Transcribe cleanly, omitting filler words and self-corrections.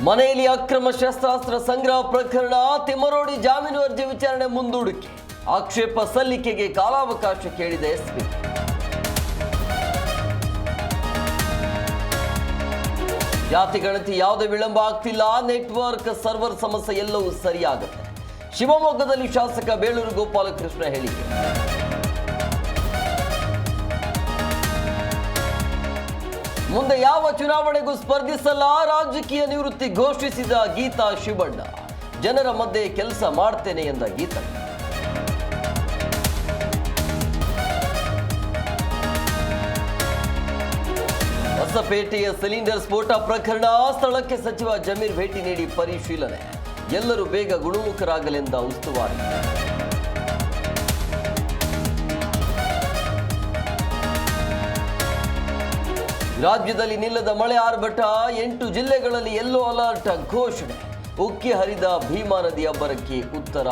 ಮನೆಯಲ್ಲಿ ಅಕ್ರಮ ಶಸ್ತ್ರಾಸ್ತ್ರ ಸಂಗ್ರಹ ಪ್ರಕರಣ ತಿಮ್ಮರೋಡಿ ಜಾಮೀನು ಅರ್ಜಿ ವಿಚಾರಣೆ ಮುಂದೂಡಿಕೆ ಆಕ್ಷೇಪ ಸಲ್ಲಿಕೆಗೆ ಕಾಲಾವಕಾಶ ಕೇಳಿದ ಎಸ್ಪಿ. ಜಾತಿ ಗಣತಿ ಯಾವುದೇ ವಿಳಂಬ ಆಗ್ತಿಲ್ಲ, ನೆಟ್ವರ್ಕ್ ಸರ್ವರ್ ಸಮಸ್ಯೆ ಎಲ್ಲವೂ ಸರಿಯಾಗುತ್ತೆ. ಶಿವಮೊಗ್ಗದಲ್ಲಿ ಶಾಸಕ ಬೇಳೂರು ಗೋಪಾಲಕೃಷ್ಣ ಹೇಳಿಕೆ. ಮುಂದೆ ಯಾವ ಚುನಾವಣೆಗೂ ಸ್ಪರ್ಧಿಸಲ್ಲ, ರಾಜಕೀಯ ನಿವೃತ್ತಿ ಘೋಷಿಸಿದ ಗೀತಾ ಶಿವಣ್ಣ. ಜನರ ಮಧ್ಯೆ ಕೆಲಸ ಮಾಡ್ತೇನೆ ಎಂದ ಗೀತಾ. ಹೊಸಪೇಟೆಯ ಸಿಲಿಂಡರ್ ಸ್ಫೋಟ ಪ್ರಕರಣ, ಸ್ಥಳಕ್ಕೆ ಸಚಿವ ಜಮೀರ್ ಭೇಟಿ ನೀಡಿ ಪರಿಶೀಲನೆ. ಎಲ್ಲರೂ ಬೇಗ ಗುಣಮುಖರಾಗಲೆಂದ ಉಸ್ತುವಾರಿ. ರಾಜ್ಯದಲ್ಲಿ ನಿಲ್ಲದ ಮಳೆ ಆರ್ಭಟ, 8 ಜಿಲ್ಲೆಗಳಲ್ಲಿ ಯೆಲ್ಲೋ ಅಲರ್ಟ್ ಘೋಷಣೆ. ಉಕ್ಕಿ ಹರಿದ ಭೀಮಾ ನದಿ ಅಬ್ಬರಕ್ಕೆ ಉತ್ತರ